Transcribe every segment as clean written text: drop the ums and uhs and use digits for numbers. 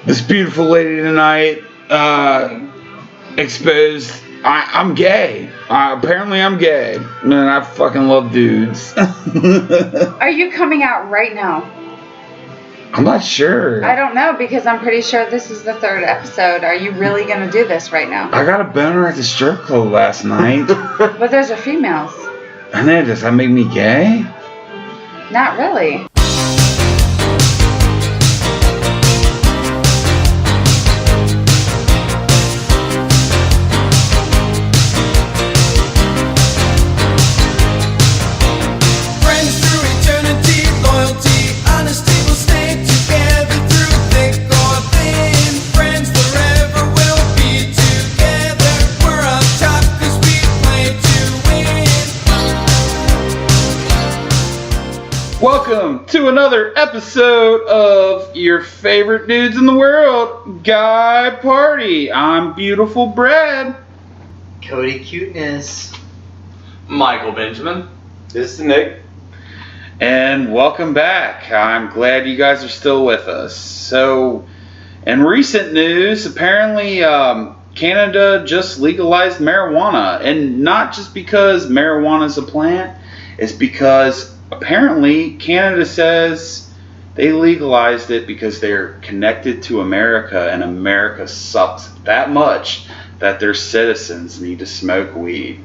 This beautiful lady tonight exposed. I'm gay. Apparently I'm gay. And I fucking love dudes. Are you coming out right now? I'm not sure. I don't know, because I'm pretty sure this is the 3rd episode. Are you really going to do this right now? I got a boner at the strip club last night. But those are females. And then does that make me gay? Not really. Welcome to another episode of your favorite dudes in the world, Guy Party. I'm Beautiful Brad. Cody Cuteness. Michael Benjamin. This is Nick. And welcome back. I'm glad you guys are still with us. So, in recent news, apparently Canada just legalized marijuana. And not just because marijuana is a plant, it's because apparently Canada says they legalized it because they're connected to America, and America sucks that much that their citizens need to smoke weed.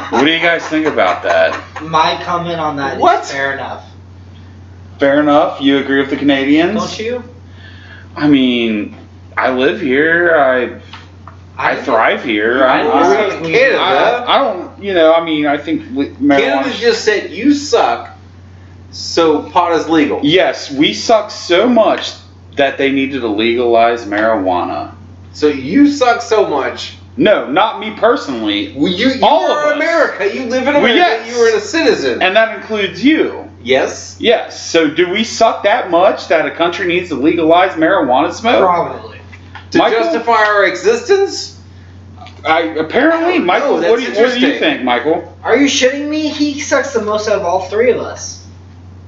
What do you guys think about that? My comment on that is fair enough. Fair enough? You agree with the Canadians? Don't you? I mean, I live here. I thrive here. I don't, I think marijuana. Canada just said you suck, so pot is legal. Yes, we suck so much that they needed to legalize marijuana. So you suck so much. No, not me personally. Well, you all are of us. America. You live in America. Well, yes. You are a citizen. And that includes you. Yes. Yes. So do we suck that much that a country needs to legalize marijuana smoke? Probably. To justify our existence? Apparently, Michael, what do you think, Michael? Are you shitting me? He sucks the most out of all three of us.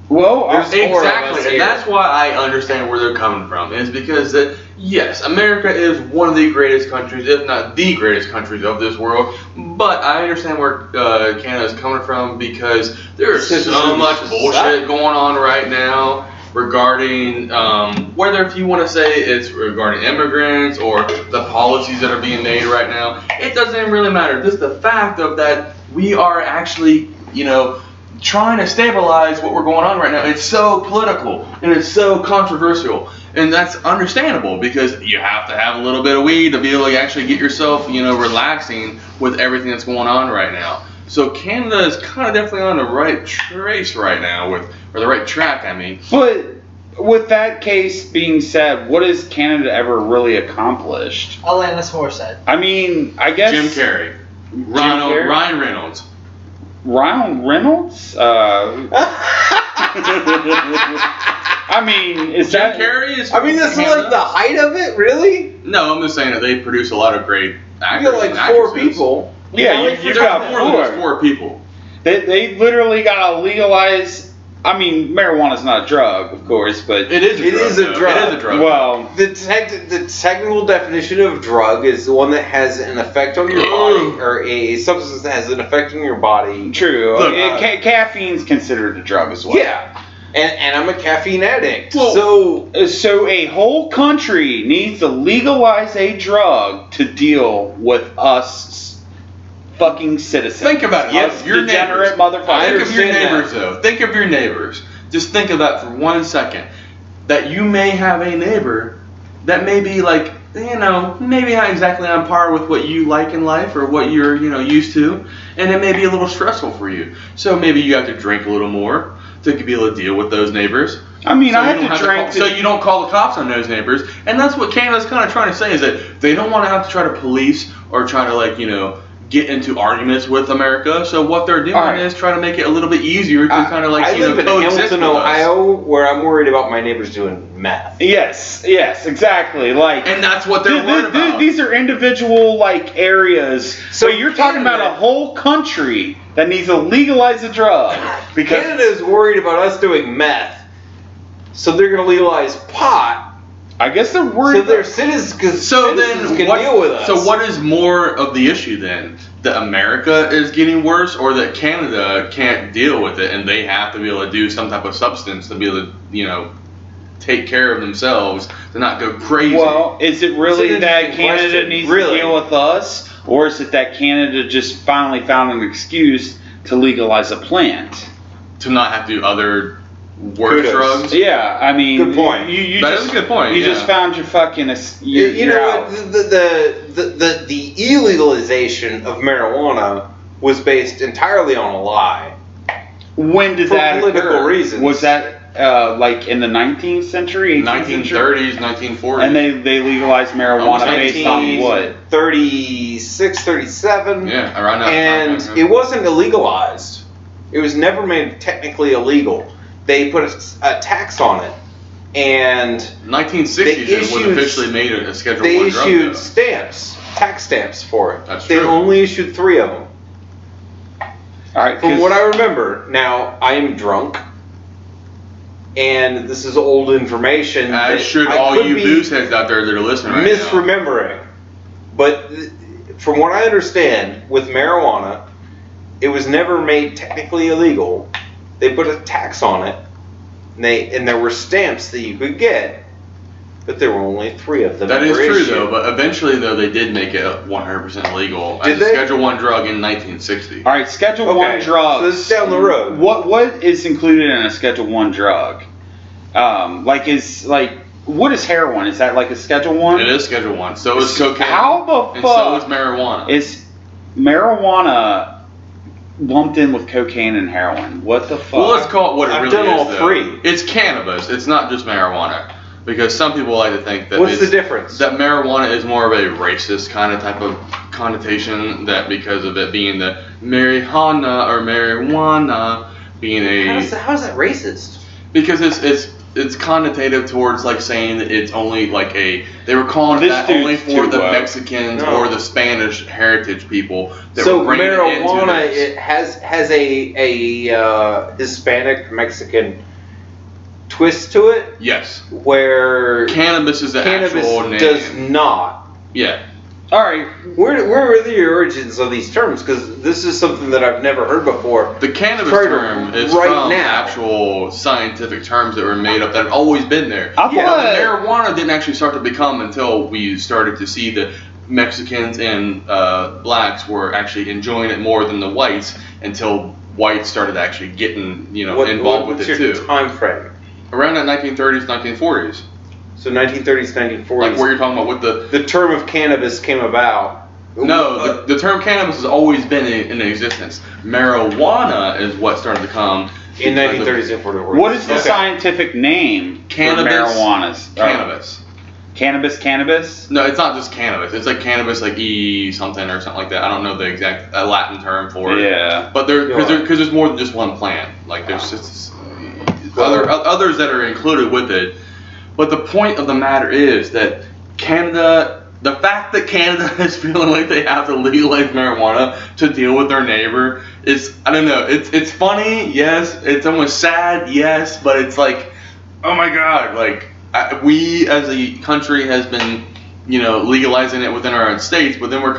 Well, exactly, and that's why I understand where they're coming from. Is because that yes, America is one of the greatest countries, if not the greatest countries of this world. But I understand where Canada is coming from because there's so much bullshit going on right now regarding whether if you want to say it's regarding immigrants or the policies that are being made right now. It doesn't even really matter. Just the fact of that we are actually, trying to stabilize what we're going on right now. It's so political and it's so controversial, and that's understandable because you have to have a little bit of weed to be able to actually get yourself, relaxing with everything that's going on right now. So Canada is kind of definitely on the right trace right now or the right track, I mean. But with that case being said, what has Canada ever really accomplished? Alanis Morissette. I mean, I guess Jim Carrey. Ryan Reynolds. Ryan Reynolds? I mean, is Jim that... Carrey is... I mean, that's like the height of it, really? No, I'm just saying that they produce a lot of great actors. You got like and 4 actresses. people. Yeah, you got more than 4 people. They literally got to legalize... I mean, marijuana's not a drug, of course, but... It is a drug. Well... The technical definition of drug is the one that has an effect on your body, or a substance that has an effect on your body. True. Caffeine's considered a drug as well. Yeah. And I'm a caffeine addict. Well, so a whole country needs to legalize a drug to deal with us fucking citizens. Think about it. Yes, your degenerate motherfuckers. Think of your neighbors, though. Think of your neighbors. Just think of that for 1 second. That you may have a neighbor that may be like, maybe not exactly on par with what you like in life or what you're, used to, and it may be a little stressful for you. So maybe you have to drink a little more to be able to deal with those neighbors. I mean, I have to drink. So you don't call the cops on those neighbors, and that's what Canada's kind of trying to say is that they don't want to have to try to police or try to get into arguments with America. So what they're doing is trying to make it a little bit easier to kind of I live in coexist Hamilton, with Ohio, where I'm worried about my neighbors doing meth. Yes, exactly. And that's what they're worried about. These are individual areas. So you're talking Canada, about a whole country that needs to legalize a drug because Canada is worried about us doing meth, so they're going to legalize pot I guess they're worried. So their citizens, because So citizens then, can what, deal with us. so what is more of the issue then? That America is getting worse, or that Canada can't deal with it and they have to be able to do some type of substance to be able to, take care of themselves to not go crazy? Well, is it really It's an that interesting Canada question. needs Really? to deal with us, or is it that Canada just finally found an excuse to legalize a plant? To not have to do other worse Kudos. drugs? Yeah, I mean, Good point. You That just, is a good point, You yeah. just found your fucking. You're, You know out. what? The illegalization of marijuana was based entirely on a lie. When did For that political occur? reasons. Was that like in the 19th century, 18th century? 1930s, 1940s. And they legalized marijuana based on what? 36, 37. Yeah, around that And time. it wasn't illegalized. It was never made technically illegal. They put a tax on it, and 1960s they is when issued- officially made it a Schedule they 1 drug. issued though. stamps, tax stamps for it. That's they true. only issued 3 of them. All right, From 'cause- what I remember, now I am drunk, and this is old information. As that should I all could you be booze heads out there that are listening right now. misremembering. But from what I understand, with marijuana, it was never made technically illegal. They put a tax on it, and there were stamps that you could get, but there were only 3 of them. That that is were true issued. though, but eventually though they did make it 100% legal Did as they? a Schedule 1 drug in 1960. All right, Schedule Okay, 1 drugs. so this is down the road. What is included in a Schedule 1 drug? What is heroin? Is that like a Schedule 1? It is Schedule 1. So is cocaine. How the and so is fuck marijuana. is marijuana lumped in with cocaine and heroin? What the fuck? Well, let's call it what it I've really done is all though. 3. It's cannabis. It's not just marijuana. Because some people like to think that What's the difference? that marijuana is more of a racist kind of type of connotation, that because of it being the marijuana or marijuana being How a is that racist? because it's connotative towards like saying that it's only like they were calling This that dude's only for too the woke. Mexicans No. or the Spanish heritage people that So were bringing it marijuana into this. it has a Hispanic Mexican twist to it, Yes, where cannabis is the cannabis actual name. does not. Yeah. All right, Where are the origins of these terms? Because this is something that I've never heard before. The cannabis Try to term is right from now. actual scientific terms that were made up that have always been there. I Yeah, thought Marijuana didn't actually start to become until we started to see that Mexicans and blacks were actually enjoying it more than the whites, until whites started actually getting involved with what's it your too. time frame? Around the 1930s, 1940s, So 1930s, 1940s. like where you're talking about with the term of cannabis came about. no, the term cannabis has always been in existence. Marijuana is what started to come in because of 1930s and 40s. what is the Okay. scientific name Cannabis. for marijuana's? Cannabis. Cannabis? No, it's not just cannabis. It's like cannabis, like E something or something like that. I don't know the exact Latin term for it. Yeah. But because there's more than just one plant. Like there's just others that are included with it. But the point of the matter is that Canada, the fact that Canada is feeling like they have to legalize marijuana to deal with their neighbor is, I don't know. It's funny, yes. It's almost sad, yes. But it's like, oh my God, like. We as a country has been, legalizing it within our own states, but then we're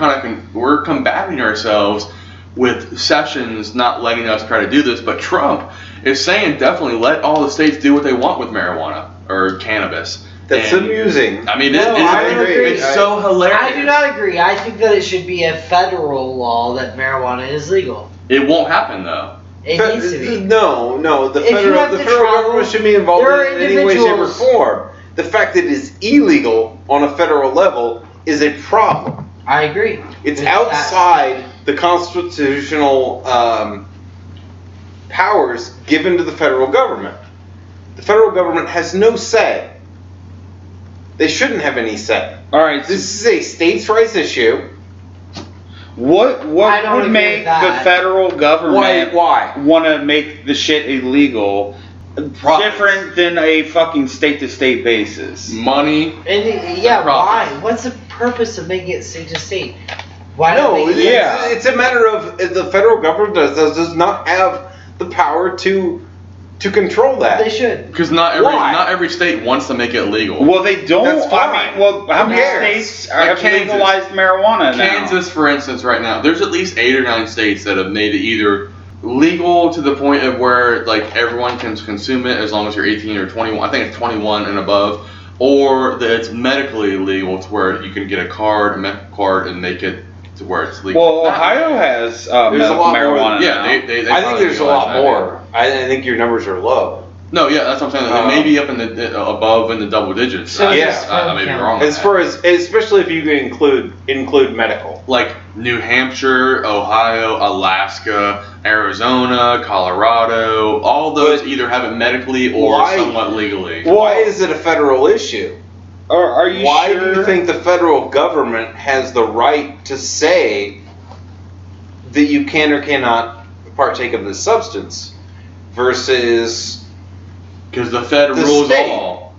combating ourselves with Sessions not letting us try to do this. But Trump is saying definitely let all the states do what they want with marijuana or cannabis. That's And, amusing. I mean, No, I agree. it's so hilarious. I do not agree. I think that it should be a federal law that marijuana is legal. It won't happen though. It needs to be. No. The If you federal have to government travel, should be involved there are in any way, shape, or individuals- form. The fact that it is illegal on a federal level is a problem. I agree. It's With that. outside the constitutional powers given to the federal government. The federal government has no say. They shouldn't have any say. All right. So This is a states' rights issue. what I don't would agree make with that. the federal government Why? want to make the shit illegal? Profits. Different than a fucking state-to-state basis. Money. And yeah, why? Profits. What's the purpose of making it state to state? Why No, not make it? Yeah. it's a matter of the federal government does not have the power to to control that. They should. Because not every state wants to make it legal. Well, they don't. That's fine. I mean, well, how Who many cares? states Like have Kansas. legalized marijuana now? Kansas, for instance, right now, there's at least 8 or 9 states that have made it either legal to the point of where like everyone can consume it as long as you're 18 or 21. I think it's 21 and above, or that it's medically legal to where you can get a medical card, and make it to where it's legal. Well, Ohio has There's a medical lot more- marijuana yeah, now. they I think probably there's a legalized lot that, more. I think your numbers are low. No, yeah, that's what I'm saying. They may be up in the above in the double digits. So I may be wrong. As far as, especially if you can include medical. Like New Hampshire, Ohio, Alaska, Arizona, Colorado, all those either have it medically or Why? somewhat legally. Why is it a federal issue? Are you Why sure? do you think the federal government has the right to say that you can or cannot partake of this substance versus Because the Fed The rules state. all.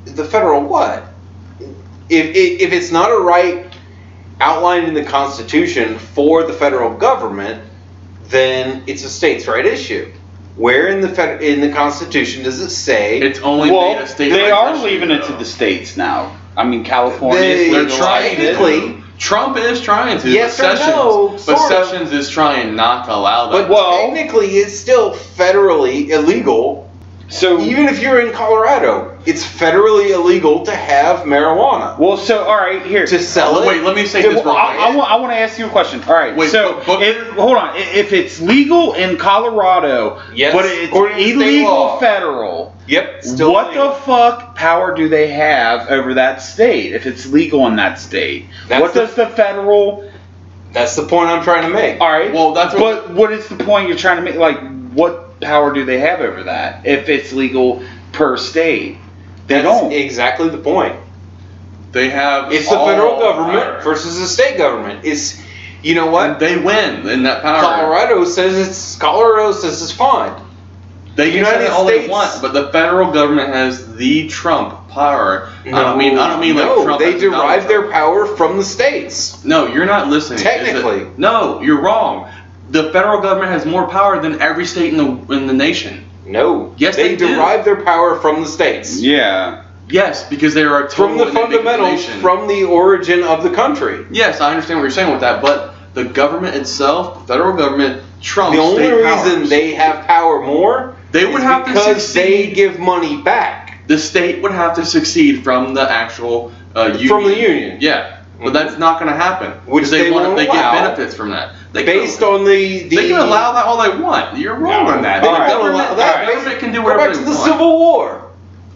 the federal what? If it's not a right outlined in the Constitution for the federal government, then it's a states' right issue. Where in the Constitution does it say? It's only Well, made a state. they right are issue, leaving it to though. the states now. I mean, California They- is They're legalizing trying it. technically. Trump is trying to. Yes but or no, but sort of. Sessions is trying not to allow that. But technically, it's still federally illegal. So Even if you're in Colorado, it's federally illegal to have marijuana. well, so all right, here. To sell it. Wait, let me say Okay, this well, wrong. I want to ask you a question. All right, Wait, so but- hold on. If it's legal in Colorado, Yes, but it's according to state illegal law. federal, Yep. Still what illegal. the fuck power do they have over that state if it's legal in that state? That's What does the federal? That's the point I'm trying to make. All right. Well, that's what- But what is the point you're trying to make? Like, what power do they have over that if it's legal per state? They That's don't. exactly the point. They have. It's the all federal government power. versus the state government. It's, you know what? And they win in that power. Colorado says it's fine. They can United say all they States- want, but the federal government has the Trump power. I don't mean like no, Trump. they as Donald derive their Trump. power from the states. No, you're not listening. Technically. No, you're wrong. The federal government has more power than every state in the nation. No. Yes, they do. derive their power from the states. Yeah. Yes, because they are a total From the independent fundamentals, nation. from the origin of the country. Yes, I understand what you're saying with that, but the government itself, the federal government, trumps The only state reason powers. they have power more They would is have to because they succeed. give money back The state would have to succeed from the actual union. from the union. Yeah, but that's not going to happen. Which Because they won't they allow. get benefits from that. They Based can, on the they can allow that all they want. You're wrong on that. They The don't government, allow the that. government can do Go whatever back to they the want. Civil War.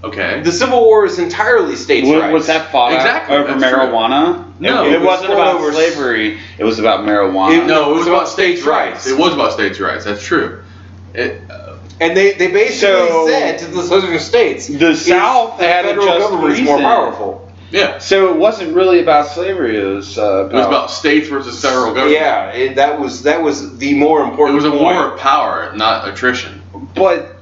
Okay. The Civil War is entirely states' rights. Was that fought Exactly, over that's true. marijuana? No, it it was wasn't fought about over slavery. It was about marijuana. No, it was about states' rights. rights. It was about states' rights. That's true. And they basically So- said to the southern states, The South the had a federal just government is more reason. powerful. Yeah. So it wasn't really about slavery. It was It was about states versus federal government. Yeah, that was the more It important was a point. war of power, not attrition. But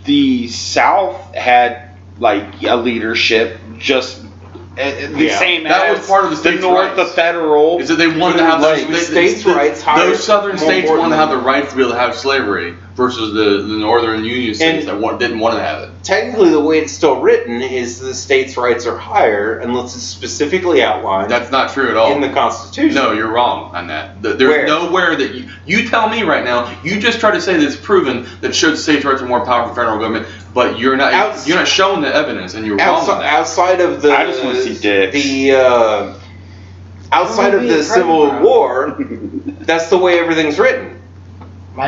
the South had like a leadership, just the Yeah. same That as was part of the states' North, rights. the federal. Is that they wanted to have Like, those states' rights higher, Those southern more states wanted to have the importantly. rights to be able to have slavery versus the northern Union states And- that didn't want to have it. Technically, the way it's still written is the states' rights are higher unless it's specifically outlined That's not true at all. in the Constitution. No, you're wrong on that. There's Where? nowhere that you tell me right now. You just tried to say that it's proven that should states' rights are more powerful than federal government, but you're not showing the evidence, and you're wrong on that. Outside of the, I just wanna see dicks. Outside What of are the we Civil afraid of? War, that's the way everything's written.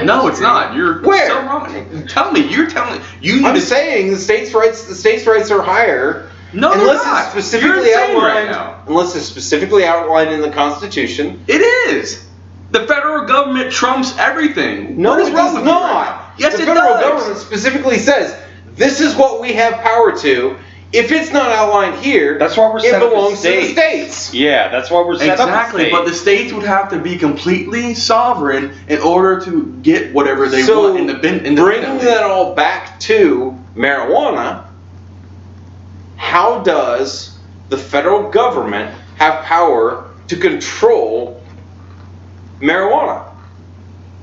No, it's not. You're Where? so wrong. Tell me. You're telling. You need I'm to saying the states' rights are higher No, they're unless not. it's specifically You're insane right outlined. now. Unless it's specifically outlined in the Constitution. It is. The federal government trumps everything. No, What is it wrong does with you right now? not. Yes, the it federal does. government specifically says this is what we have power to. If it's not outlined here, That's why we're it set up belongs as to the states. states. Yeah, that's why we're set Exactly, up. but the states would have to be completely sovereign in order to get whatever they So, want bringing independently. that all back to marijuana, how does the federal government have power to control marijuana?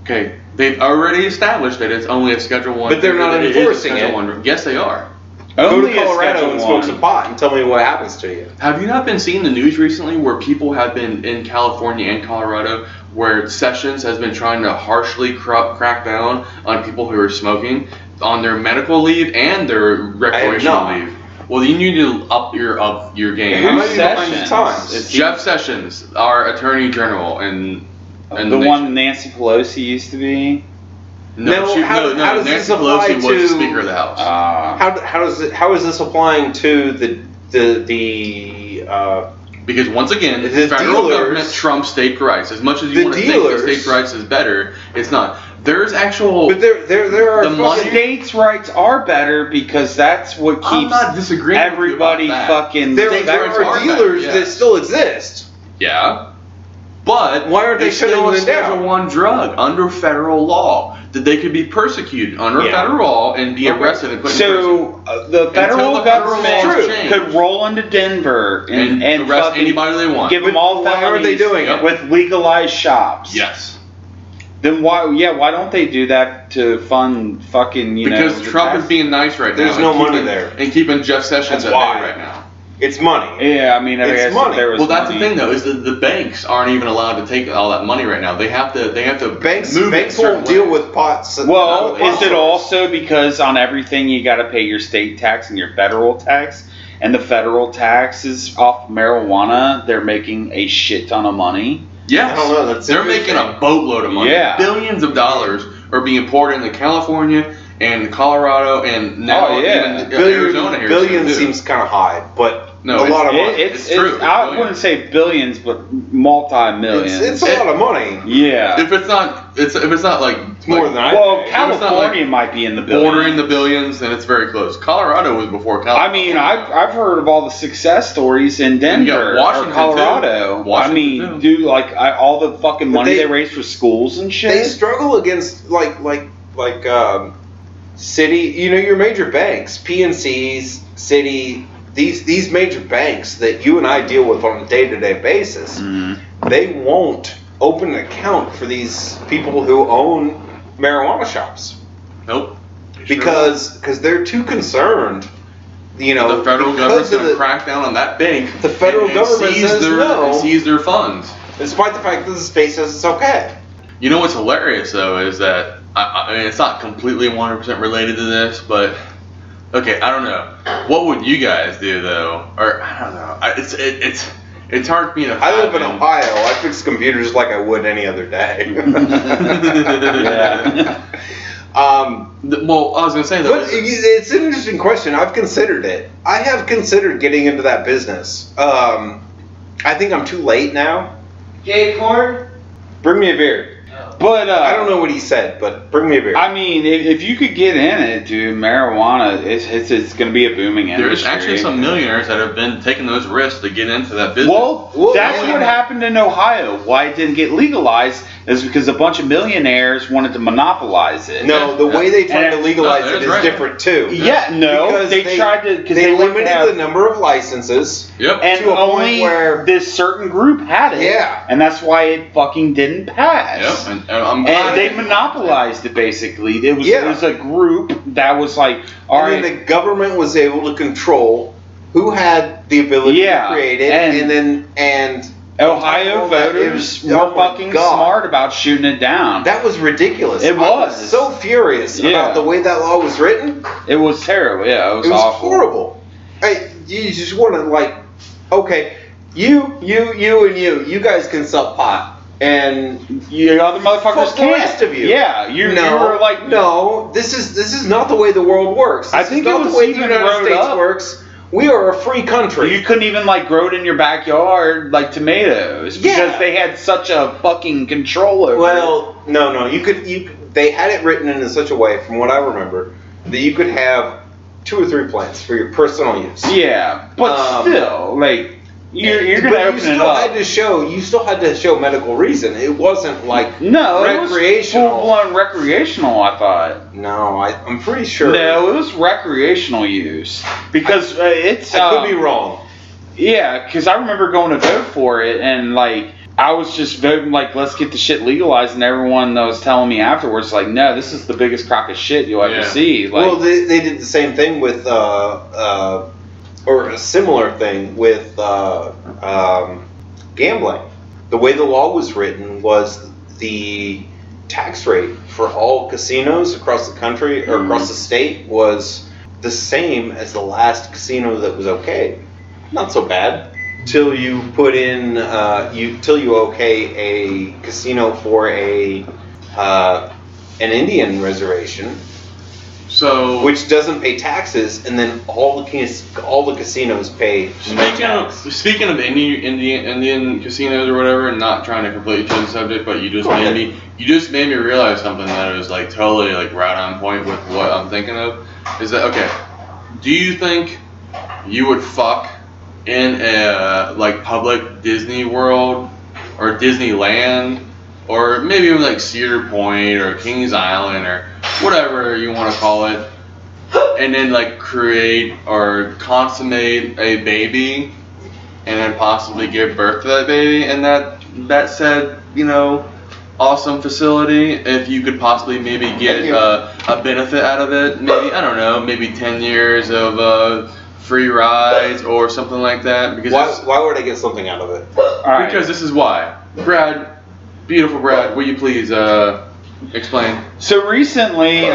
Okay, they've already established that it's only a Schedule 1. But they're not it is enforcing Schedule it. 1. Yes, they are. Go Only to a Colorado Schedule and smoke 1. some pot and tell me what happens to you. Have you not been seeing the news recently where people have been in California and Colorado where Sessions has been trying to harshly crack down on people who are smoking on their medical leave and their recreational not. leave? Well, you need to up your game. Who's Who's behind the Sessions? times? Is Jeff Sessions, our Attorney General, and the one Nancy Pelosi used to be? How does Nancy this apply Pelosi was to- the Speaker of the House. How is this applying to the Because once again, The federal dealers- government trumps state rights. As much as The you want to think dealers- that state rights is better, it's not. There's actual. But there are The money- fucking- States' rights are better because that's what I'm keeps not disagreeing with you everybody about that. fucking. there States' there rights are are dealers better, that yes. still exist. Yeah. But Why aren't they it's shutting still a them Schedule down? 1 drug under federal law that they could be persecuted under Yeah. federal law and be Okay. arrested and put in prison. So the federal the federal government laws change. could roll into Denver and arrest fucking anybody they want. give them all Why felonies aren't they doing it? with legalized shops. Yes. Then why don't they do that to fund fucking Because the Trump tax- is being nice right now. There's and no money keeping- there. And keeping Jeff Sessions That's at why. bay right now. It's money. Yeah, I mean, I It's guess if money. there was Well, that's money. the thing though, is that the banks aren't even allowed to take all that money right now. They have to Banks move it a certain won't deal way. with pots. Well, pot is it stores. also because on everything you got to pay your state tax and your federal tax, and the federal taxes off marijuana, they're making a shit ton of money? Yes. I don't know, that's They're making a boatload of money. Yeah. Billions of dollars are being poured into California and Colorado and now Oh, yeah. even Arizona here. Billion too. seems kind of high, but No, a lot of money. It's true. I wouldn't say billions, but multi-millions. It's a lot of money. Yeah. If it's not like It's more than I Well, pay. California might be in the billions. bordering the billions, then it's very close. Colorado was before I California. mean, I've heard of all the success stories in you Denver got Washington, or Colorado. too. Washington, I mean, too. dude, like all the fucking money they- they raise for schools and shit. They struggle against city. You know, your major banks, PNCs, Citi. These major banks that you and I deal with on a day-to-day basis. Mhm. They won't open an account for these people who own marijuana shops Nope. because they're too concerned. You know, The federal because government's of going to crack down on that bank. the federal government seize says no. and seize their funds. despite the fact that the state says it's okay. You know what's hilarious though is that I mean it's not completely 100% related to this, but okay, I don't know. What would you guys do though? Or I don't know. It's hard for me to. I live in fathom. Ohio. I fix computers like I would any other day. Yeah. Well, I was gonna say though. But it's an interesting question. I've considered it. I have considered getting into that business. I think I'm too late now. Gay porn? Bring me a beer. But I don't know what he said, but bring me a beer. I mean, if you could get in it, dude, marijuana, it's going to be a booming industry. There's actually some millionaires that have been taking those risks to get into that business. Well, that's yeah. what happened in Ohio. Why it didn't get legalized is because a bunch of millionaires wanted to monopolize it. no, the way they tried And- to legalize no, it that's is right. different too. Yeah, no, Because they tried to because they wouldn't limited have- the number of licenses. Yep. and to a point only where- this certain group had it. Yeah. and that's why it fucking didn't pass. Yep. And I'm glad. And they monopolized it basically. It was Yeah. a group that was like, all I right, mean, the government was able to control who had the ability Yeah, to create it, and Ohio Well, that voters is- were oh my fucking God. smart about shooting it down. that was ridiculous. It I was. so furious Yeah. about the way that law was written. It was terrible. Yeah, it was It was awful. horrible. You just want to okay, you guys can sell pot, and You other motherfuckers fuck the can't. rest of you. Yeah, you were like, no, this is not the way the world works. I This think is not it was the way the even United wrote States up. works. We are a free country. You couldn't even like grow it in your backyard like tomatoes because Yeah. they had such a fucking control over it. Well, no. You could. They had it written in such a way, from what I remember, that you could have 2 or 3 plants for your personal use. Yeah, but still, like you're gonna But open it up. You still had to show medical reason. It wasn't like No, recreational. It was full-blown recreational, I thought. No, I'm pretty sure. No, it was recreational use because it's. I could be wrong. Yeah, because I remember going to vote for it, and like I was just voting like, let's get the shit legalized, and everyone that was telling me afterwards, like, no, this is the biggest crock of shit you'll ever see. Like, well, they did the same thing with, or a similar thing with gambling. The way the law was written was the tax rate for all casinos across the country or across the state was the same as the last casino that was okay. Not so bad. Till you put in, till you okay a casino for an Indian reservation, so which doesn't pay taxes, and then all the casinos pay. Speaking of Indian casinos or whatever, and not trying to completely change the subject, but you just made me realize something that is like totally like right on point with what I'm thinking of. Is that okay? Do you think you would fuck in a like public Disney World or Disneyland or maybe even like Cedar Point or Kings Island or whatever you want to call it, and then like create or consummate a baby and then possibly give birth to that baby in that said, you know, awesome facility, if you could possibly maybe get a benefit out of it, maybe, I don't know, maybe 10 years of free rides or something like that. Because why would I get something out of it? Because this is why. Brad, beautiful Brad, will you please explain? So recently,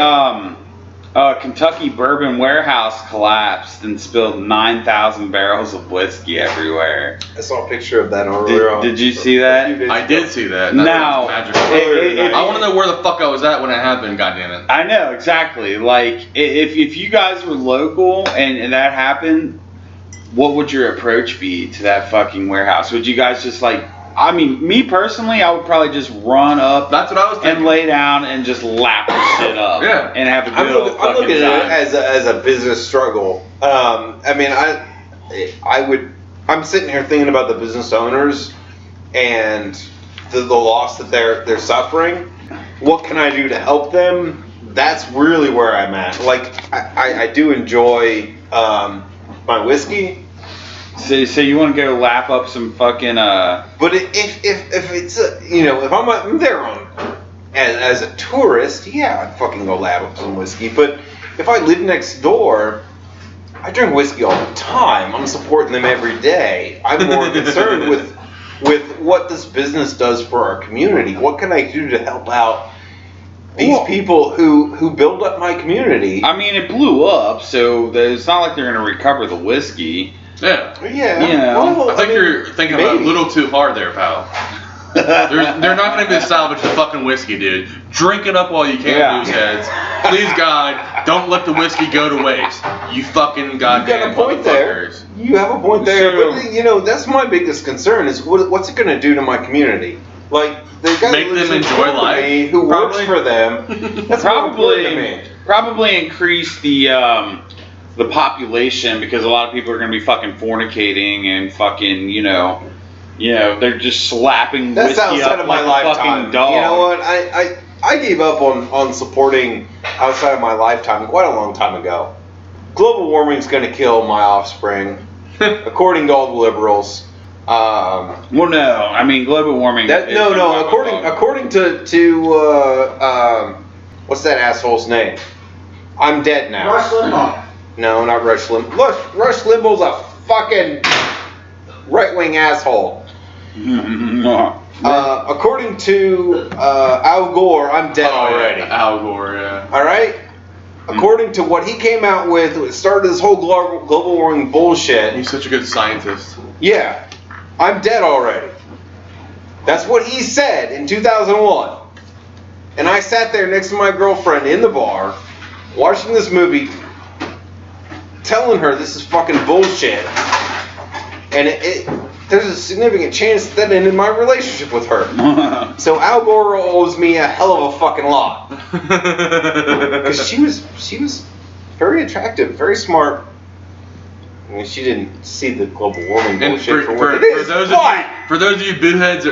Kentucky Bourbon Warehouse collapsed and spilled 9,000 barrels of whiskey everywhere. I saw a picture of that earlier. Did you see that? I did see that. Now, magical. I want to know where the fuck I was at when it happened, goddammit. I know, exactly. Like, if you guys were local and that happened, what would your approach be to that fucking warehouse? Would you guys just like, I mean, me personally, I would probably just run up. That's what I was thinking. And lay down and just lap the shit up. Yeah. And have a good old fucking I'm looking time. at it as a business struggle. I mean, I'm sitting here thinking about the business owners and the loss that they're suffering. What can I do to help them? That's really where I'm at. Like, I do enjoy my whiskey. So you want to go lap up some fucking But if it's if I'm there as a tourist, yeah, I'd fucking go lap up some whiskey. But if I live next door, I drink whiskey all the time. I'm supporting them every day. I'm more concerned with what this business does for our community. What can I do to help out these people who build up my community? I mean, it blew up, so it's not like they're going to recover the whiskey. Yeah. Yeah. You know, well, I think you're thinking about it a little too hard there, pal. They're not going to be able to salvage the fucking whiskey, dude. Drink it up while you can, lose heads. Please, God, don't let the whiskey go to waste. You fucking goddamn You got a point there. You have a point there. But, that's my biggest concern is what's it going to do to my community? Like, they've got make them enjoy life. Who works for them? That's probably increase the population, because a lot of people are going to be fucking fornicating and fucking, they're just slapping whiskey outside up of my like a lifetime. fucking dog. You know what? I gave up on supporting outside of my lifetime quite a long time ago. Global warming's going to kill my offspring, according to all the liberals. Well, no. I mean, global warming. According to what's that asshole's name? I'm dead now. Rush Limbaugh. No, not Rush Limbaugh. Rush Limbaugh's a fucking right-wing asshole. According to Al Gore, I'm dead already. Al Gore, yeah. All right? According to what he came out with, it started this whole global warming bullshit. He's such a good scientist. Yeah. I'm dead already. That's what he said in 2001. And I sat there next to my girlfriend in the bar, watching this movie, telling her this is fucking bullshit. And there's a significant chance that ended my relationship with her. So Al Gore owes me a hell of a fucking lot. Because she was very attractive, very smart. I mean, she didn't see the global warming bullshit for what it is. For those of you bootheads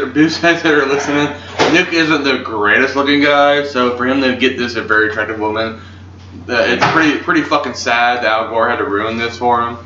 that are listening, Nick isn't the greatest looking guy, so for him to get this a very attractive woman, it's pretty fucking sad that Al Gore had to ruin this for him.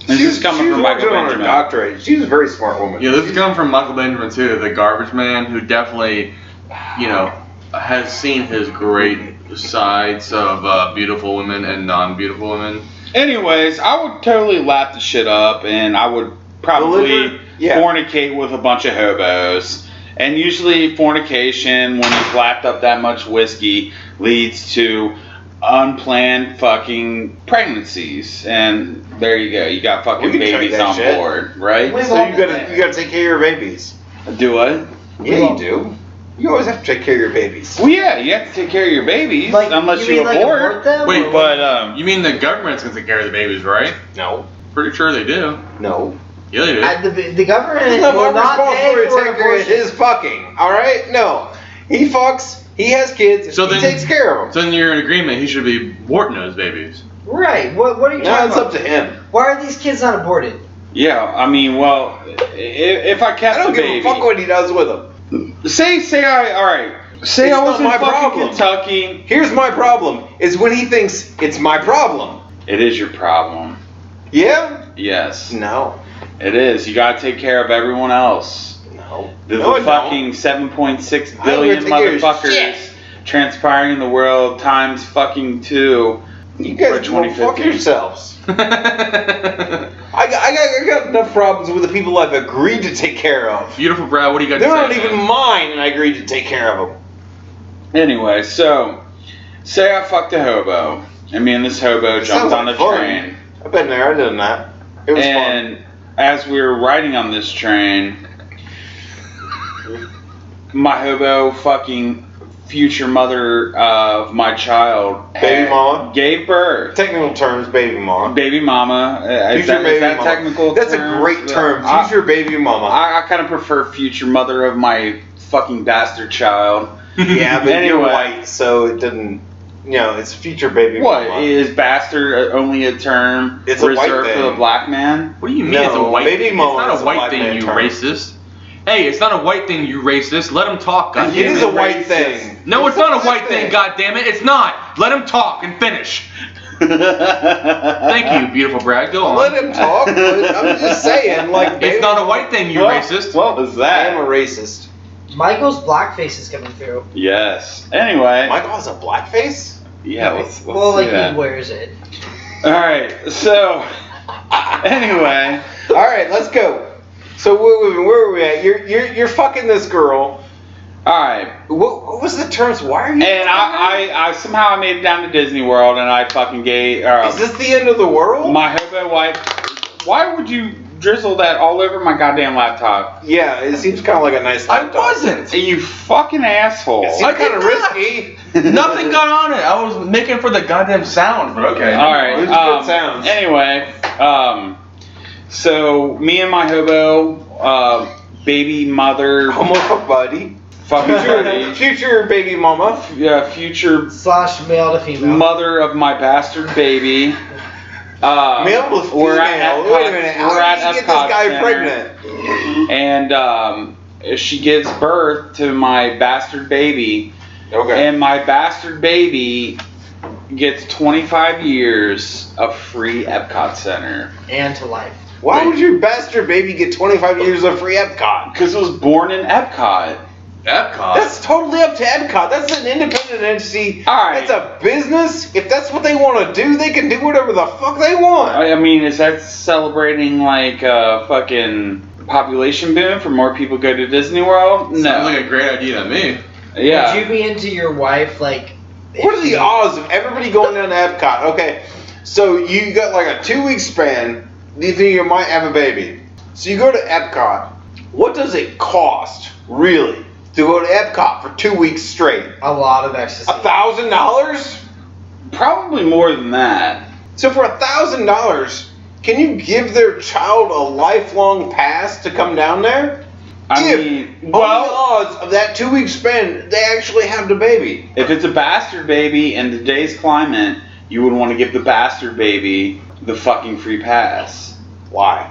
This is coming from Michael on her Benjamin. doctorate. She was a very smart woman. Yeah, this is coming from Michael Benjamin too, the garbage man, who definitely, has seen his great sides of beautiful women and non-beautiful women. Anyways, I would totally lap the shit up, and I would probably fornicate with a bunch of hobos. And usually fornication, when you've lapped up that much whiskey, leads to unplanned fucking pregnancies. And there you go. You got fucking babies on board, right? So you gotta take care of your babies. Do what? Yeah, you do. You always have to take care of your babies. Well, yeah, you have to take care of your babies, Like, unless you you mean, abort. them? Wait, But you mean the government's gonna take care of the babies, right? No. Pretty sure they do. No. Yeah, they do. The government It's not will my not pay responsibility to for take care of abortion. his fucking. All right? No. He fucks. He has kids. So he then- takes care of them. So then you're in agreement he should be aborting those babies. Right. What are you No, talking it's about? up to him. Why are these kids not aborted? yeah, I mean, well, if I kept I don't the give baby, a fuck what he does with them. Say It's I was not in my fucking problem. Kentucky. Here's my problem: is when he thinks it's my problem. It is your problem. Yeah? Yes, No. it is. You gotta take care of everyone else. No. The No, I fucking 7.6 I billion don't take care of motherfuckers shit. transpiring in the world times fucking 2. You guys For go fuck 2015. yourselves. I got enough problems with the people I've agreed to take care of. Beautiful, Brad. What do you got They're to not say? even man? mine, and I agreed to take care of them. Anyway, so say I fucked a hobo, and me and this hobo It jumped sounds on like a fun. train. I've been there. I've done that. It was fun. And as we were riding on this train, my hobo fucking future mother of my child, Baby mama? gave birth. Technical terms, baby mama. Baby mama. Is Future baby that mama. technical? That's term? a great term. I- Future baby mama. I kind of prefer future mother of my fucking bastard child. Yeah, but you're Anyway. white, so it doesn't. It's future baby What mama. is bastard only a term It's a white reserved for thing. the black man? What do you mean No, it's a white baby thing? mama It's not is a a white black thing, man you term. racist. Hey, it's not a white thing, you racist. Let him talk, It goddammit. is a white thing. No, it's not a white thing, goddammit. It's not. Let him talk and finish. Thank you, beautiful Brad. Go on. Let him talk. But I'm just saying, like, It's not a white thing, you racist. What was I am a that? racist. Michael's blackface is coming through. Yes. Anyway. Michael has a blackface? Yeah, let's well, see like that. he wears it. Alright, so anyway. All right, let's go. So where are we at? You're fucking this girl. Alright. What was the terms? Why are you? And I somehow I made it down to Disney World and I fucking gave Is this the end of the world? my hobo wife. Why would you drizzle that all over my goddamn laptop? Yeah, it seems kind of like a nice. I laptop. wasn't. You fucking asshole. It seems I kind did of not. risky. Nothing got on it. I was making for the goddamn sound, but okay. All right. Those are good sounds. Anyway, so me and my hobo, baby mother, Homo buddy. fucking buddy, Future baby mama. future / male to female. mother of my bastard baby. Male with female. We're at Epcot, Wait a minute. we're How at did you get Epcot this guy Center. pregnant? And she gives birth to my bastard baby, Okay. and my bastard baby gets 25 years of free Epcot Center. And to life. Why would your bastard baby get 25 years of free Epcot? Because it was born in Epcot. Epcot. That's totally up to Epcot. That's an independent entity. All right. That's a business. If that's what they want to do, they can do whatever the fuck they want. I mean, is that celebrating like a fucking population boom for more people go to Disney World? No. Sounds like a great idea to me. Yeah. Would you be into your wife, like... What are the odds of everybody going down to Epcot? Okay, so you got like a 2-week span. Do you think you might have a baby? So you go to Epcot. What does it cost, really, to go to Epcot for 2 weeks straight? A lot of ecstasy. $1,000? Probably more than that. So for $1,000, can you give their child a lifelong pass to come down there? I If mean, all well, the odds of that 2-week span, they actually have the baby. if it's a bastard baby in today's climate, you would want to give the bastard baby the fucking free pass. Why?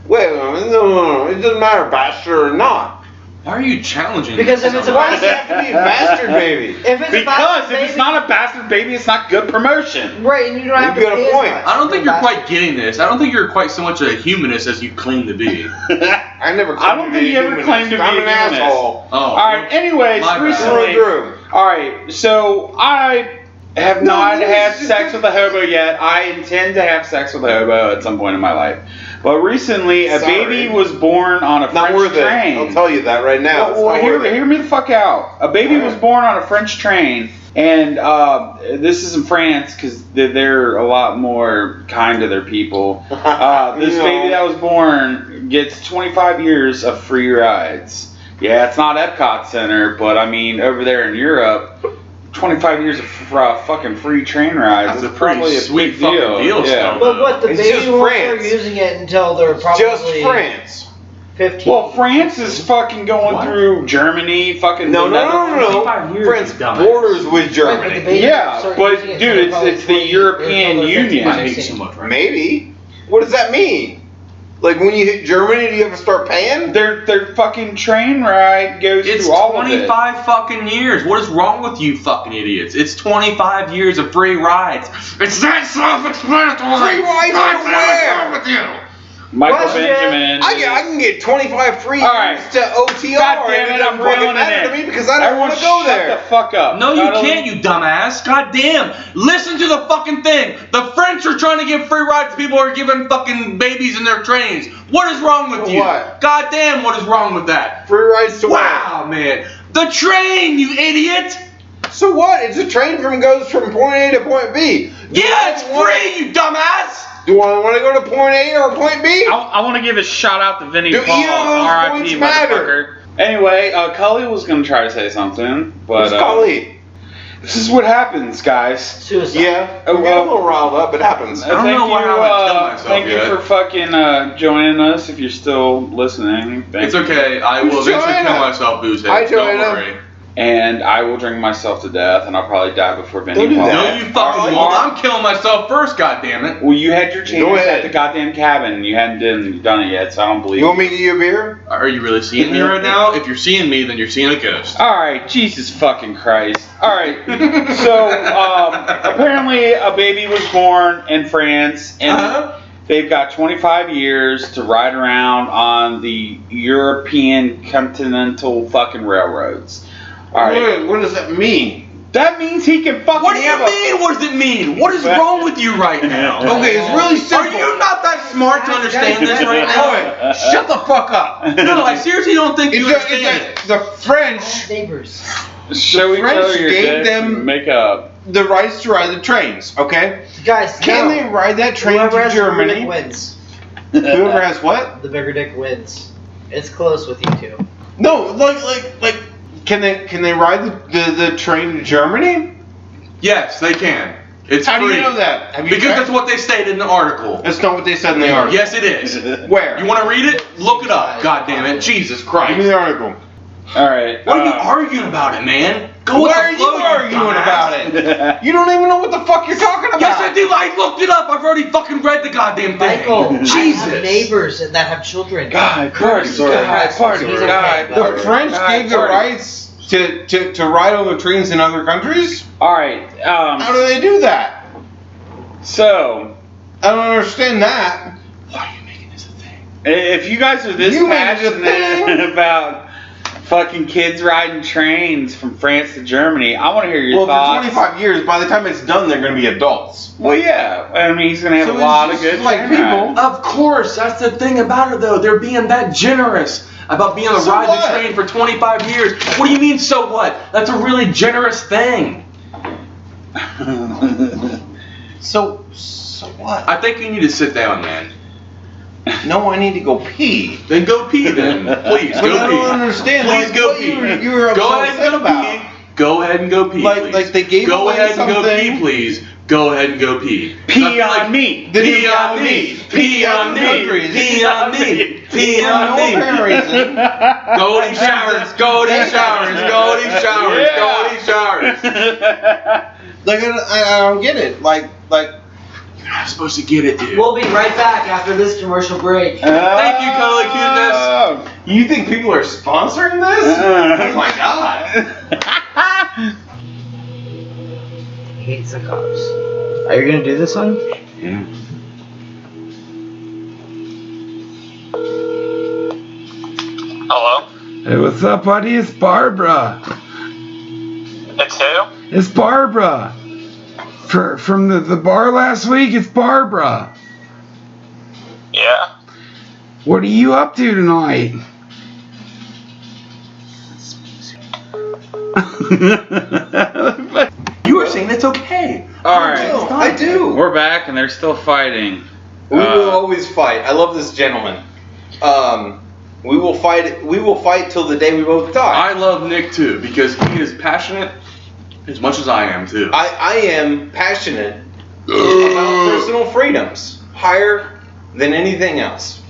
Wait, no. It doesn't matter, bastard or not. Why are you challenging Because this? if it's a Why does it have to be a bastard baby? If it's a Because bastard if it's baby- not a bastard baby, it's not good promotion. right, and you don't have You to got a pay as point. much. I don't think for a you're quite bastard. getting this. I don't think you're quite so much a humanist as you claim to be. I never. I don't think you ever claimed to be I'm a an humanist. asshole. Oh. Alright, anyways, My bad. recently. Through. Alright, so I have No, not this had is sex with a hobo yet. I intend to have sex with a hobo at some point in my life. But recently, a Sorry. baby was born on a Not French worth train. it. I'll tell you that right now. It's Well, not hear, worth it. hear me the fuck out. A baby was born on a French train, and this is in France because they're a lot more kind to their people. This You know. baby that was born gets 25 years of free rides. Yeah, it's not Epcot Center, but I mean, over there in Europe, 25 years of fucking free train rides. That's is a pretty probably sweet big fucking deal, Yeah. Stone. But what, the It's baby just won't start France. using it until they're probably Just France. 15. Well, France is fucking going What? through Germany, fucking No, the no, no, Netherlands. no, 25 no. years, France you dumbass. borders with Right, but the Germany. baby Yeah, won't start but using it dude, until it's probably the 20 European or until they're 15 Union. or I hate 16. so much right Maybe. What does that mean? Like when you hit Germany, do you have to start paying? Their fucking train ride goes It's through all of it. 25 fucking years. What is wrong with you fucking idiots? It's 25 years of free rides. It's that self-explanatory. Free rides God damn it, where? what's wrong with you? Michael Question. Benjamin. I can get 25 free All right. years to OTR. God damn and it, I'm doesn't fucking reeling it matter to in. me because I don't Everyone want to go shut there. the fuck up. No, you Not only- can't, you dumbass. God damn. Listen to the fucking thing. The French are trying to give free rides to people who are giving fucking babies in their trains. What is wrong with For you? what? God damn, what is wrong with that? Free rides to Wow, man. The train, you idiot. where? So what? It's a train goes from point A to point B. Yeah, it's free, you dumbass. Do I want to go to point A or point B? I want to give a shout out to Vinny Do Paul, either of those R.I.P. points matter? motherfucker. Anyway, Cully was going to try to say something, but Who's Kali? this is what happens, guys. Suicide. Yeah, Oh, we well. got a little riled up. It happens. I don't Thank know why you, I haven't killed myself thank you yet. for fucking joining us. If you're still listening, thank It's you. okay. I will Who's eventually Joanna? kill myself, Boozehead. Hi, Don't Joanna. worry. And I will drink myself to death, and I'll probably die before Vinny Don't do Paul. that. No, you fucking won't. I'm killing myself first, goddammit. Well, you had your Go chance ahead. at the goddamn cabin. You hadn't done it yet, so I don't believe You want me to get you a beer? Are you really seeing me right now? If you're seeing me, then you're seeing a ghost. All right, Jesus fucking Christ. All right, so apparently a baby was born in France, and Uh-huh. they've got 25 years to ride around on the European continental fucking railroads. All right, What does that mean? that means he can fucking What do you have a- mean? What does it mean? What is wrong with you right now? Okay, it's really Are simple. you not that smart to understand this right now? Owen, shut the fuck up. No, I seriously don't think you It's understand it. the French, Neighbors. Show each French other your gave dick them- and make up. the rights to ride the trains, okay? Guys, Can no. they ride that train Whoever to has the bigger Germany? dick wins. Whoever has what? The bigger dick wins. It's close with you two. No, like, can they ride the train to Germany? Yes, they can. It's How free. do you know that? Have you Because checked? that's what they stated in the article. That's not what they said in the article. Yes, it is. Where? You want to read it? Look it up. God damn it. Jesus Give me Christ. the article. All right. What are you arguing about it, man? Go with Why the are you flow, arguing dumbass. about it? You don't even know what the fuck you're talking about. Yes, I do. I looked it up. I've already fucking read the goddamn thing. Michael, Jesus. I have neighbors that have children. God, party, Sorry. God, party, He's God, okay, The but- French God, gave the party. rights to ride on the trains in other countries? All right. How do they do that? So, I don't understand that. Why are you making this a thing? if you guys are this You made it a passionate thing. about fucking kids riding trains from France to Germany, I want to hear your Well, thoughts. for 25 years, by the time it's done, they're going to be adults. Well, yeah. I mean, he's gonna have So a it's lot of just good like train people- rides. Of course, that's the thing about it, though. They're being that generous about being able to So ride what? the train for 25 years. What do you mean, so what? That's a really generous thing. So what? I think you need to sit down, man. No, I need to go pee. Then go pee, then. Please, But go I pee. don't understand. Please like, go what pee. You were Go so ahead upset and go about. pee. Go ahead and go pee, Like- please. like they gave Go away ahead and go something. pee, please. Go ahead and go pee. Pee I feel on like- me. Pee on me. Pee on me. Pee on me. Pee on For no me. apparent reason. Go to showers. Go to showers. Go to showers. Go to showers. Like I don't get it. Like You're not supposed to get it, dude. We'll be right back after this commercial break. Thank you, Cully Cuteness. You think people are sponsoring this? Oh my god. He hates the cops. Are you gonna do this one? Yeah. Hello? Hey, what's up, buddy? It's Barbara. It's who? It's Barbara. From the bar last week, it's Barbara. Yeah? What are you up to tonight? You were saying it's okay. Alright. I do. We're back and they're still fighting. We will always fight. I love this gentleman. We will fight. We will fight till the day we both die. I love Nick too because he is passionate as much as I am too. I am passionate about personal freedoms higher than anything else.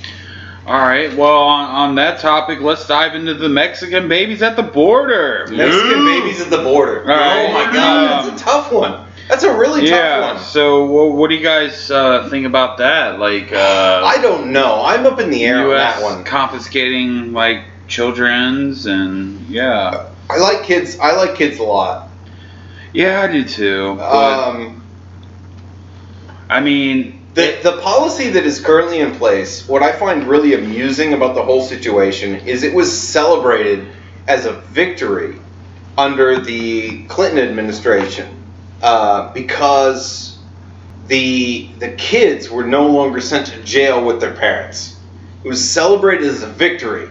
Alright, well, on that topic, let's dive into the Mexican babies at the border. Mexican babies at the border. All right. Oh my god, that's a tough one. That's a really tough one. So what do you guys think about that? Like, I don't know. I'm up in the air on U.S. that one. confiscating like children's and yeah. I like kids. I like kids a lot. Yeah, I do too. But, I mean, the policy that is currently in place, what I find really amusing about the whole situation is it was celebrated as a victory under the Clinton administration because the kids were no longer sent to jail with their parents. It was celebrated as a victory.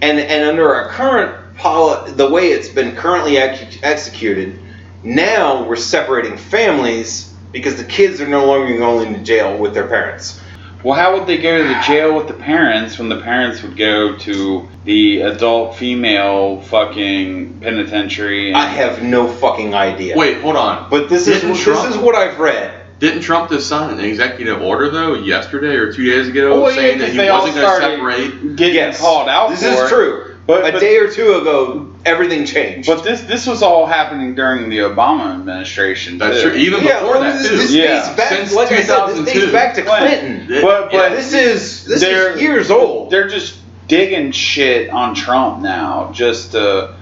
And under our current policy, the way it's been currently executed, now we're separating families because the kids are no longer going to jail with their parents. well, how would they go to the jail with the parents when the parents would go to the adult female fucking penitentiary? I have no fucking idea. Wait, hold on. But this is what I've read. Didn't Trump just sign an executive order though yesterday or 2 days ago Well, yeah, saying that he they all wasn't going to started separate? getting called out This for is it. true. But a day or two ago, everything changed. But this was all happening during the Obama administration. That's too. true. Even yeah, before that too. this Yeah. dates back, Since like I said, this 2002. dates back to Clinton. But This is years old. They're just digging shit on Trump now, just the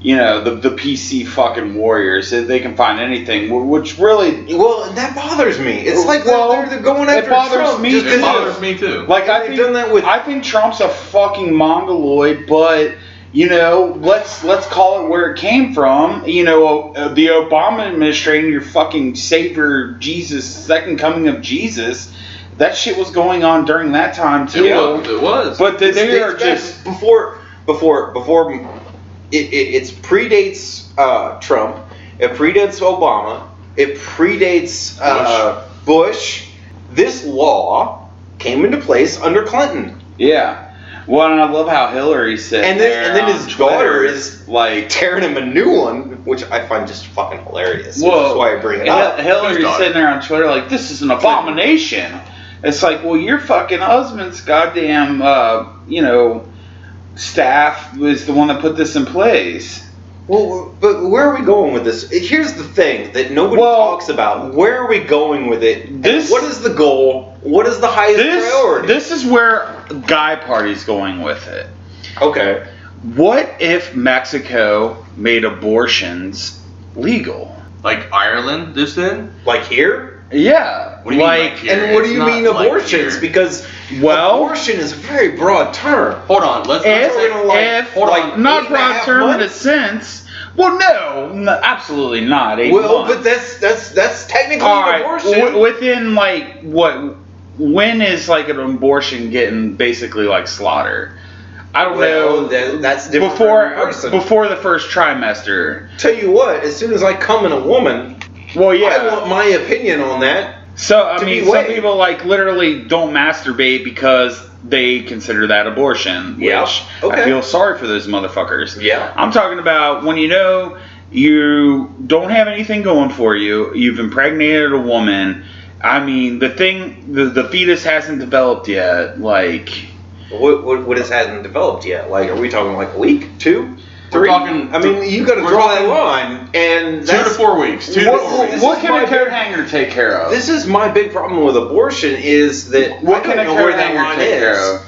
PC fucking warriors. They can find anything, which really, Well, and that bothers me. It's like Well, they're going after it bothers Trump. me just too. It 'cause bothers me too. like I they've think done that with- I think Trump's a fucking mongoloid, but let's call it where it came from. The Obama administration, your fucking savior, Jesus, second coming of Jesus. That shit was going on during that time too. It was. But This they dates are back just before it predates Trump. It predates Obama. It predates Bush. This law came into place under Clinton. yeah. Well, and I love how Hillary said, And then his daughter is like tearing him a new one, which I find just fucking hilarious. Whoa. Which is why I bring it up. Hillary's Whose daughter? sitting there on Twitter like, this is an abomination. It's like, well, your fucking husband's goddamn, staff was the one that put this in place. Well, but where are we going with this? Here's the thing that nobody talks about. Where are we going with it? And what is the goal? What is the highest priority? This is where Guy Party's going with it. Okay. What if Mexico made abortions legal? Like Ireland just did? Like here? Yeah. What do you mean like here? And what do It's you not mean like abortions? here. Because Well, abortion is a very broad term. Hold on. Let's not broad term in a sense. Well, no, absolutely not. 8 Well, months. but that's technically All an right. abortion. Within like what? When is like an abortion getting basically like slaughter? I don't know. That's different for every person. Before the first trimester. Tell you what, as soon as I come in a woman, Well, yeah. I want my opinion on that. So I mean, be some weighed. people like literally don't masturbate because they consider that abortion. Yeah. Which Okay. I feel sorry for those motherfuckers. Yeah. I'm talking about when you don't have anything going for you. You've impregnated a woman. I mean, the fetus hasn't developed yet. Like, What hasn't developed yet? Like, are we talking like a week, 2, 3? We're talking- I mean, you got to we're draw that talking line, and 2 to 4 weeks. 2 to 4 weeks. what can my a coat big- hanger take care of? This is my big problem with abortion is that What I can don't a know coat where that hanger line take care is. of?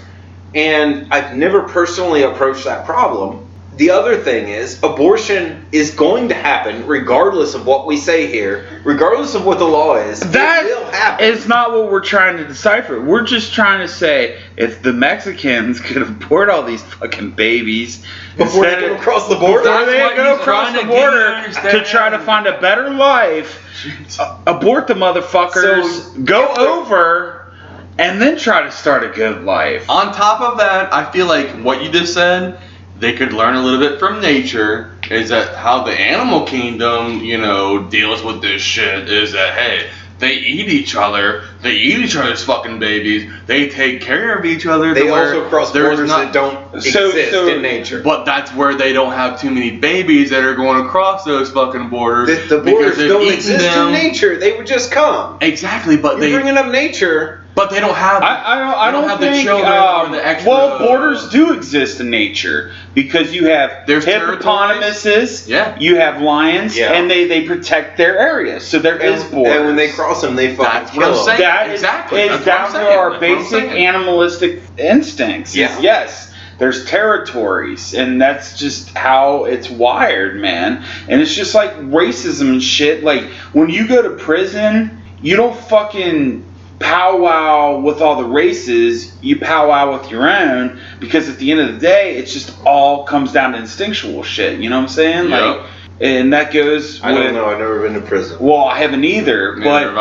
and I've never personally approached that problem. The other thing is, abortion is going to happen regardless of what we say here, regardless of what the law is. That it will happen. is not what we're trying to decipher. We're just trying to say if the Mexicans could abort all these fucking babies Before they instead go of- across the border? Before they That's what go he's across trying the to get you border to understand. to try to find a better life, abort the motherfuckers, So, go over, and then try to start a good life. On top of that, I feel like what you just said, they could learn a little bit from nature. Is that how the animal kingdom, deals with this shit? Is that, hey, they eat each other. They eat each other's fucking babies. They take care of each other. They to where also cross there's borders not- that don't exist in nature. But that's where they don't have too many babies that are going across those fucking borders. The borders they've don't eaten exist them. in nature. They would just come. Exactly, but You're bringing up nature. But they don't have. I don't have think. the children or the extra. Well, borders do exist in nature because you have There's hippopotamuses, Yeah. you have lions, Yeah. and they protect their areas. So there is borders. And when they cross them, they fucking That's what kill I'm them. saying. That is Exactly. is That's what down I'm to saying. our That's what I'm basic saying. animalistic instincts. Yeah. Yes. There's territories, and that's just how it's wired, man. And it's just like racism and shit. Like, when you go to prison, you don't fucking powwow with all the races, you powwow with your own, because at the end of the day, it just all comes down to instinctual shit, you know what I'm saying? Yep. Like, and that goes I with, don't know. I've never been to prison. well, I haven't either, Neither have but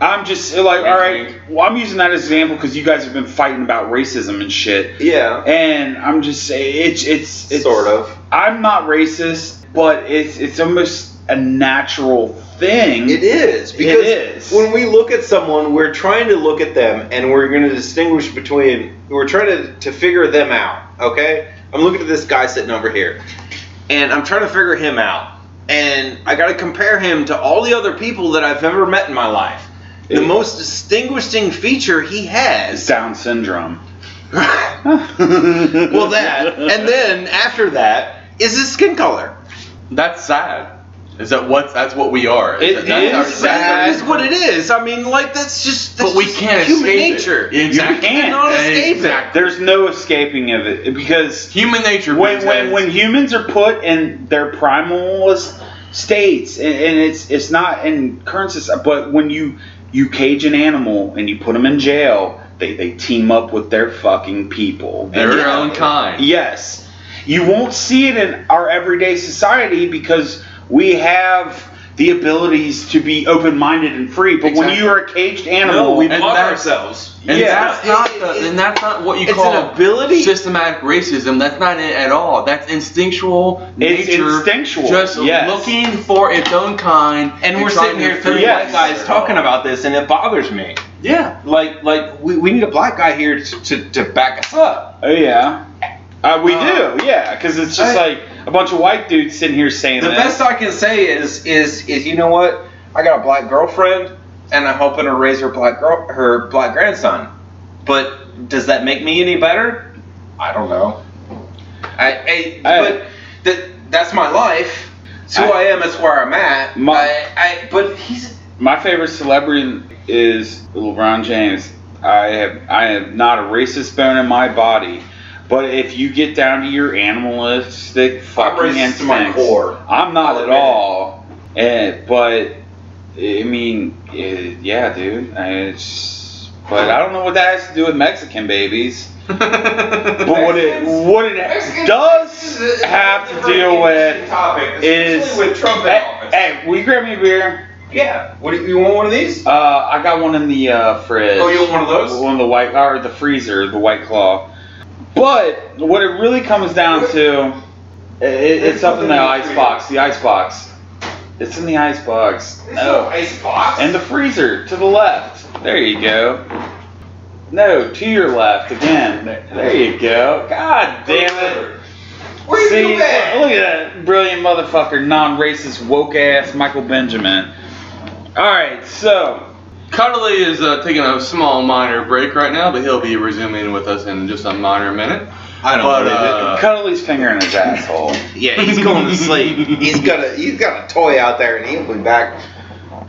I. I'm just like, Wink, all right, wink. well, I'm using that as an example because you guys have been fighting about racism and shit, Yeah. and I'm just saying, it's Sort of. I'm not racist, but it's almost a natural thing. It is. Because It is. when we look at someone, we're trying to look at them and we're going to distinguish between, we're trying to figure them out, okay? I'm looking at this guy sitting over here, and I'm trying to figure him out. And I got to compare him to all the other people that I've ever met in my life. The most distinguishing feature he has. Down syndrome. Well, that. And then after that is his skin color. That's sad. That's what we are. It That's our is sad. That is what it is. I mean, like, that's But we just can't human escape nature. it. Exactly. You can't. cannot escape it. Exactly. There's no escaping of it because Human nature. when humans are put in their primalist states, and it's not in current society, but when you cage an animal and you put them in jail, they team up with their fucking people. their And own kind. Yes. You won't see it in our everyday society because we have the abilities to be open-minded and free. But when Exactly. you are a caged animal, No, we And block that's- ourselves. And Yeah. that's not what you It's call an ability. systematic racism. That's not it at all. That's instinctual It's nature. instinctual, Just yes. looking for its own kind. And we're trying sitting here, to three figure Yes. white it guys out. talking about this, and it bothers me. Yeah. Like we need a black guy here to back us up. oh yeah, we do, yeah, because it's just like a bunch of white dudes sitting here saying The this. best I can say is you know what? I got a black girlfriend, and I'm helping her raise her black grandson. But does that make me any better? I don't know. But that's my life. It's who I am. It's where I'm at. But he's. My favorite celebrity is LeBron James. I have not a racist bone in my body, but if you get down to your animalistic fucking racist to my instincts, core. I'm not I'll at admit it. all. But I mean, yeah, dude. But I don't know what that has to do with Mexican babies. But what it does have to deal with is with Trump in office. hey, will you grab me a beer? Yeah. What do you want? One of these? I got one in the fridge. Oh, you want one of those? One of the white, or the freezer, the White Claw. But what it really comes down to, it's up in the ice box. The ice box. It's in the ice box. No. Ice box. And the freezer to the left. There you go. No, to your left again. There you go. God damn it. Where you See, been? look at that brilliant motherfucker, non-racist, woke-ass Michael Benjamin. Alright, so, Cuddly is taking a small minor break right now, but he'll be resuming with us in just a minor minute. I don't But, believe it. Cuddly's finger in his asshole. Yeah, he's going to sleep. He's got a toy out there, and he'll be back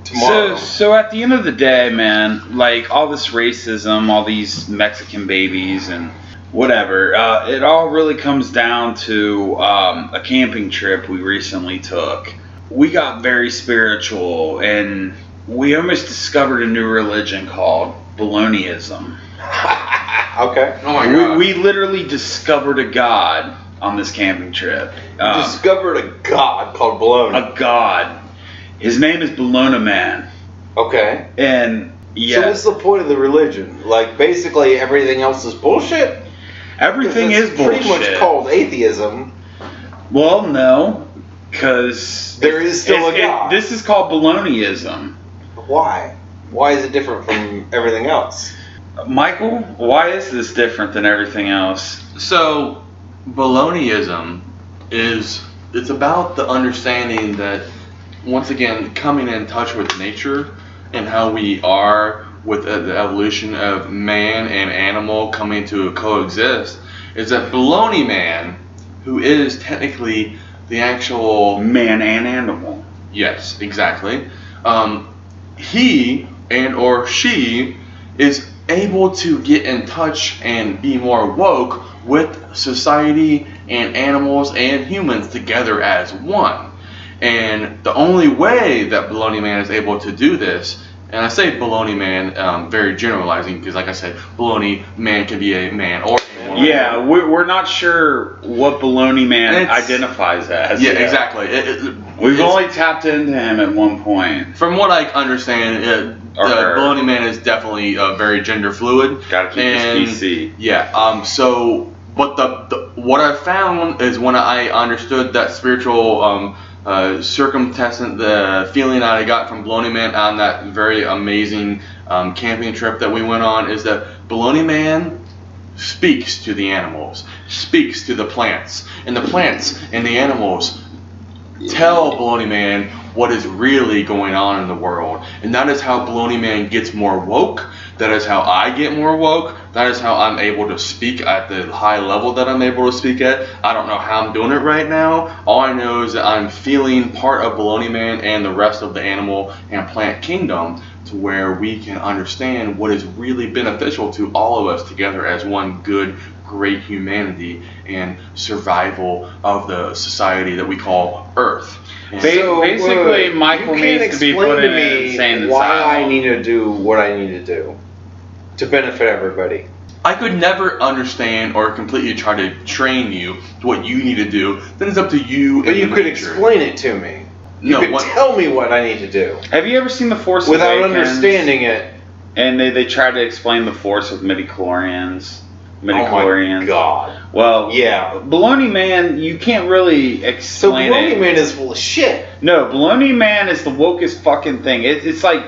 tomorrow. So at the end of the day, man, like all this racism, all these Mexican babies, and whatever. It all really comes down to a camping trip we recently took. We got very spiritual, and we almost discovered a new religion called Bolognism. Okay. Oh my God. We literally discovered a god on this camping trip. Discovered a god called Bologna. A god. His name is Bologna Man. Okay. And yeah, So what's the point of the religion? Like, basically everything else is bullshit? everything 'Cause is it's pretty bullshit. much called atheism. Well, no, because There is still a god. This is called Bolognism. Why? Why is it different from everything else? Michael, why is this different than everything else? So, Bolognism it's about the understanding that, once again, coming in touch with nature and how we are with the evolution of man and animal coming to coexist, is that Bologna Man, who is technically the actual... Man and animal. Yes, exactly. He and or she is able to get in touch and be more woke with society and animals and humans together as one. And the only way that Bologna Man is able to do this, and I say Bologna Man very generalizing because, like I said, Bologna Man can be a man or a woman. Yeah, we're not sure what Bologna Man It's- identifies as. Yeah, exactly. We've It's- only tapped into him at one point. From what I understand, Or her. Bologna Man is definitely very gender fluid. Gotta keep And- this PC. Yeah. So, but the what I found is when I understood that spiritual circumtestant, the feeling that I got from Bologna Man on that very amazing camping trip that we went on, is that Bologna Man speaks to the animals, speaks to the plants, and the plants and the animals tell Bologna Man what is really going on in the world. And that is how Bologna Man gets more woke. That is how I get more woke. That is how I'm able to speak at the high level that I'm able to speak at. I don't know how I'm doing it right now. All I know is that I'm feeling part of Bologna Man and the rest of the animal and plant kingdom, to where we can understand what is really beneficial to all of us together as one good, great humanity and survival of the society that we call Earth. And Basically, Michael you can't needs to be explain put to in an me insane why asylum. I need to do what I need to do to benefit everybody. I could never understand or completely try to train you to what you need to do. Then it's up to you. But and you the could nature. explain it to me. You No, could what- tell me what I need to do Have you ever seen The Force without Awakens? understanding it. And they try to explain the Force with midichlorians. Oh my god. Well, Yeah. Bologna Man, you can't really So explain Bologna it. Man is full of shit. No, Bologna Man is the wokest fucking thing. It's like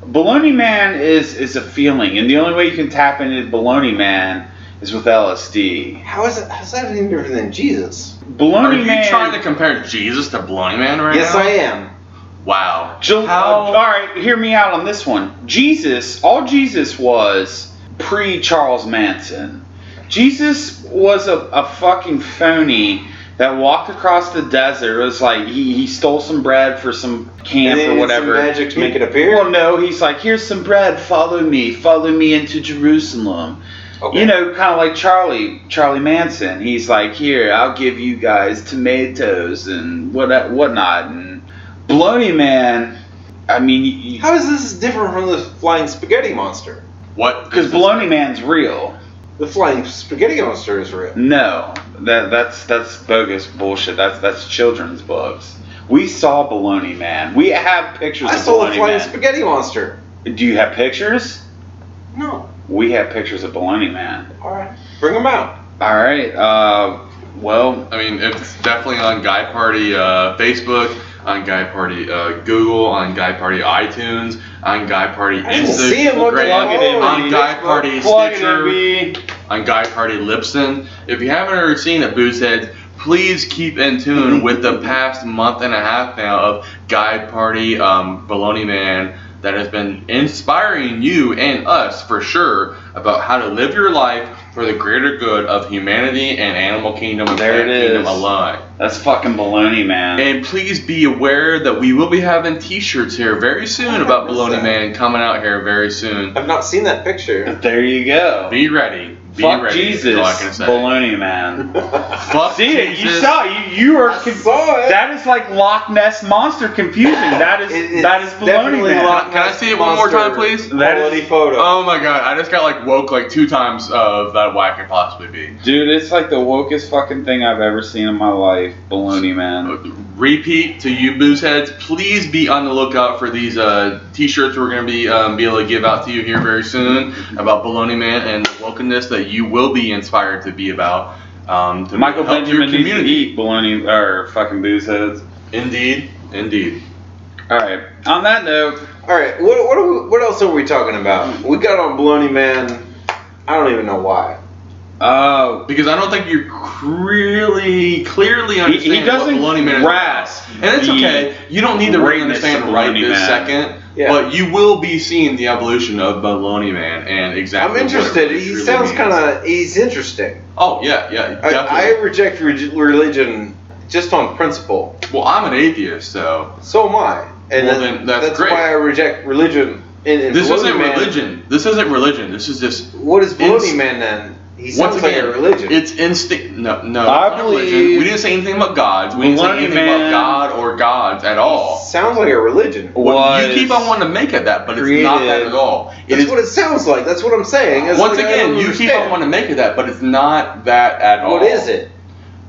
Bologna Man is a feeling, and the only way you can tap into Bologna Man is with LSD. How's that any different than Jesus? Are Bologna you Man. trying to compare Jesus to Bologna Man right Yes, now? I am. Wow. All right, hear me out on this one. All Jesus was pre-Charles Manson. Jesus was a fucking phony that walked across the desert. It was like he stole some bread for some camp And then or did whatever. some magic to make it appear? Well, no, he's like, here's some bread. Follow me into Jerusalem. Okay. You know, kind of like Charlie Manson. He's like, here, I'll give you guys tomatoes and whatnot. And Bologna Man, I mean, How is this different from the flying spaghetti monster? What? because Bologna Man's real. The flying spaghetti monster is real. No, that's bogus bullshit. That's children's books. We saw Bologna Man. We have pictures I of saw the Bologna flying Man. spaghetti monster. Do you have pictures? No. We have pictures of Bologna Man. All right. Bring them out. All right. Well, I mean, it's definitely on Guy Party Facebook, on Guy Party Google, on Guy Party iTunes, on Guy Party I didn't see him on the Plug it in, phone. on Guy Party plug it in, Stitcher, B. on Guy Party Lipson. If you haven't already seen it, Bootsheads, please keep in tune with the past month and a half now of Guy Party Bologna Man that has been inspiring you and us for sure about how to live your life for the greater good of humanity and animal kingdom and There plant it kingdom is. alike. That's fucking Bologna Man. And please be aware that we will be having t-shirts here very soon about Bologna Man coming out here very soon. I've not seen that picture. There you go. Be ready. Be Fuck ready, Jesus, is all I can say. Bologna Man. Fuck See it? You Jesus. saw it. You are. saw it. That is like Loch Ness monster confusion. That is that is Bologna definitely Man. Loch Can I see it one more time, please? That Quality is- photo. Oh my god, I just got like woke like 2 times of that whack could possibly be. Dude, it's like the wokest fucking thing I've ever seen in my life. Bologna Man. Repeat to you booze heads, please be on the lookout for these t-shirts we're going to be able to give out to you here very soon about Bologna Man and the wokeness that you will be inspired to be about. To Michael help your Benjamin needs to eat bologna or fucking booze heads. Indeed, indeed. All right. On that note, All right, what else are we talking about? We got on Bologna Man. I don't even know why. Because I don't think you really clearly understand he doesn't what Bologna Man is grasp about. And it's okay. You don't need to really greatness understand of right Bologna this Man. second. Yeah. But you will be seeing the evolution of Bologna Man and exactly. I'm what it interested. really He truly sounds means. kind of. He's interesting. Oh yeah, definitely. I reject religion just on principle. Well, I'm an atheist, so So am I. And Well, then that's great. why I reject religion. In this Bologna isn't Man, religion. This isn't religion. This is just What is Bologna Inst- Man then? He once sounds like again a religion. It's instinct. No, I it's not religion. believe We didn't say anything about gods. We didn't say Bologna anything about Man God or gods at all. Sounds like a religion. You keep on wanting to make it that, but it's not that created- at all. It That's is what it sounds like. That's what I'm saying. It's once like, I again, don't you keep understand. on wanting to make it that, but it's not that at all. What is it?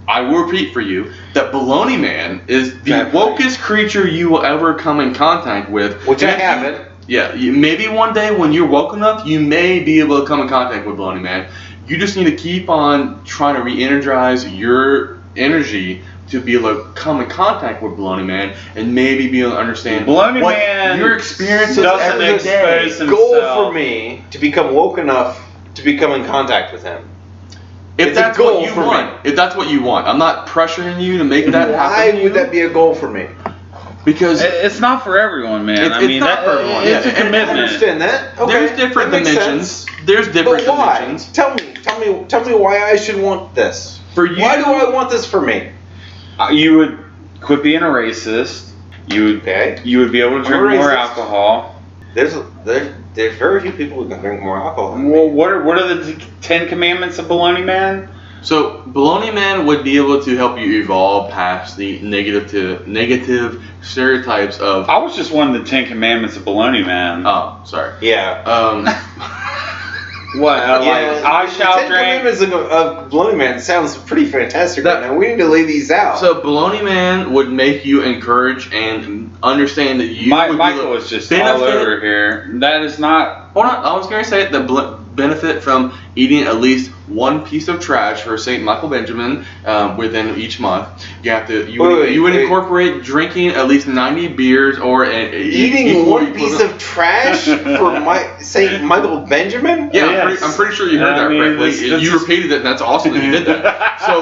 I will repeat for you that Bologna Man is the Exactly. wokest creature you will ever come in contact with. Which I And if you- haven't. Yeah, maybe one day when you're woke enough, you may be able to come in contact with Bologna Man. You just need to keep on trying to re-energize your energy to be able to come in contact with Bologna Man and maybe be able to understand Bologna what Man your experiences doesn't every expose day. himself. Goal for me to become woke enough to become in contact with him. If It's a that's goal what you for me. want, if that's what you want, I'm not pressuring you to make that Why happen. would that be a goal for me? Because It's not for everyone, man. It's- I mean, it's not for everyone, it's yeah. a And I commitment. understand that. Okay, there's different that makes dimensions. sense. There's different But why? dimensions. Tell me why I should want this. For you, Why do I want this for me? You would quit being a racist. You Okay. would be able to I'm a drink more racist. alcohol. There's very few people who can drink more alcohol. than me. Well, what are the 10 commandments of Bologna Man? So Bologna Man would be able to help you evolve past the negative stereotypes of. I was just one of the 10 commandments of Bologna Man. Oh, sorry. Yeah. What? Like, I the shall 10 drink. Commandments of Bologna Man sounds pretty fantastic right now. We need to lay these out. So Bologna Man would make you encourage and understand that you. would be Michael able to is just all benefit- over here. That is not. Hold on, I was going to say the benefit from eating at least one piece of trash for St. Michael Benjamin within each month. You have to. You would wait. incorporate drinking at least 90 beers or Eating equal one piece of trash for St. Michael Benjamin? Yeah, Yes. I'm pretty sure you heard I that mean, correctly. this You is- repeated it, and that's awesome that you did that. So,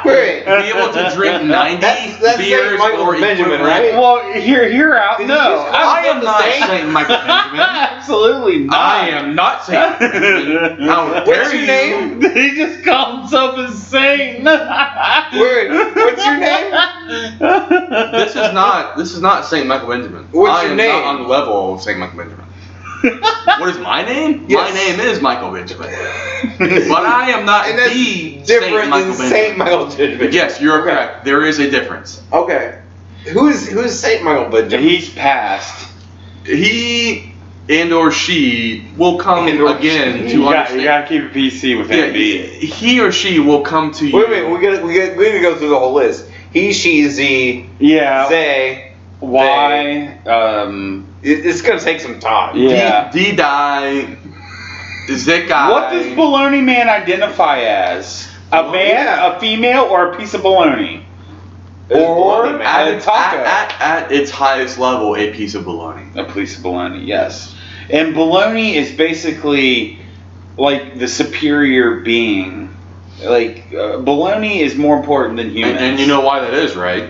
Wait. be able to drink 90 That's beers St. Michael or Benjamin, equivalent- right? Well, hear out. Did you No, just call I am the not same? St. Michael Benjamin. absolutely not. I am not St. Benjamin. How What's dare your you? name? He just called himself a saint. Wait, what's your name? This is not St. Michael Benjamin. What's I your am name? not on the level of St. Michael Benjamin. What is my name? Yes. My name is Michael Benjamin. But I am not And that's the different St. Michael than Benjamin. St. Michael Benjamin. Yes, you're Okay. correct. There is a difference. Okay. Who's St. Michael Benjamin? He's passed. He and or she will come And or again she. to You understand. gotta keep it PC with Yeah, MB. he or she will come to you. Wait, we need to go through the whole list. He, she, z, Yeah. they. Why? It's gonna take some time. Yeah. D-die, Zikai. What does Bologna Man identify as? A man, yeah. a female, or a piece of bologna? There's Or Bologna Man. a taco? At its highest level, a piece of bologna. A piece of bologna, yes. And bologna is basically like the superior being. Like, bologna is more important than humans. And you know why that is, right?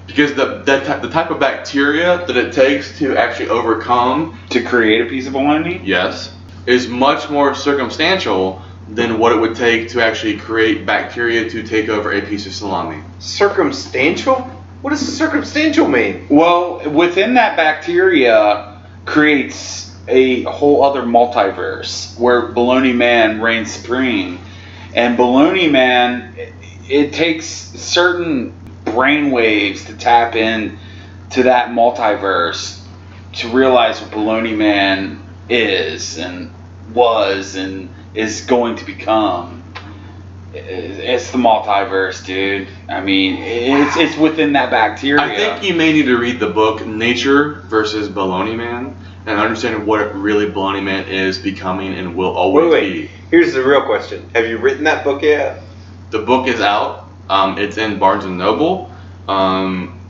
Because the type of bacteria that it takes to actually overcome, to create a piece of bologna? yes, is much more circumstantial than what it would take to actually create bacteria to take over a piece of salami. Circumstantial? What does circumstantial mean? Well, within that bacteria creates a whole other multiverse where Bologna Man reigns supreme. And Bologna Man, it takes certain brain waves to tap in to that multiverse to realize what Bologna Man is and was and is going to become. It's the multiverse, dude. I mean, it's within that bacteria. I think you may need to read the book Nature versus Bologna Man and understand what really Bologna Man is becoming and will always be. Here's the real question. Have you written that book yet? The book is out. It's in Barnes & Noble.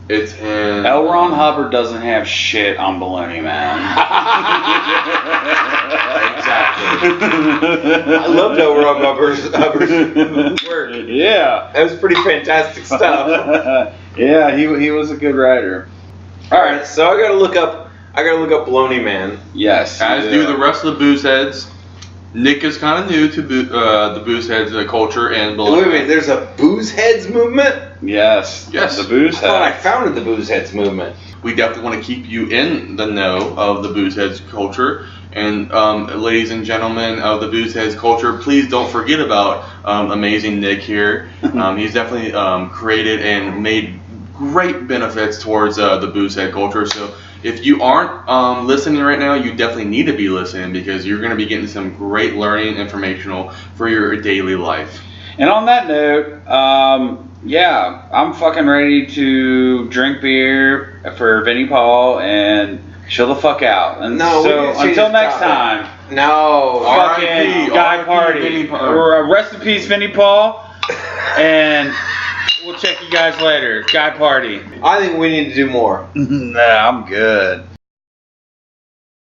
It's in... L. Ron Hubbard doesn't have shit on Bologna Man. Exactly. I loved L. Ron Hubbard's work. Yeah. That was pretty fantastic stuff. Yeah, he was a good writer. All right, so I gotta look up Bologna Man. Yes. As do the rest of the booze heads. Nick is kind of new to the booze heads culture and Wait a minute, there's a booze heads movement? Yes. Yes. The booze I thought I heads. founded the booze heads movement. We definitely want to keep you in the know of the booze heads culture. And ladies and gentlemen of the booze heads culture, please don't forget about amazing Nick here. He's definitely created and made great benefits towards the booze head culture. So if you aren't listening right now, you definitely need to be listening because you're going to be getting some great learning informational for your daily life. And on that note, yeah, I'm fucking ready to drink beer for Vinnie Paul and chill the fuck out. And No, we so didn't say until the next topic. time, No. fucking R.I.P. guy R.I.P. party. Vinnie Paul. Or, rest in peace, Vinnie Paul. And we'll check you guys later. Guy party. I think we need to do more. Nah, I'm good.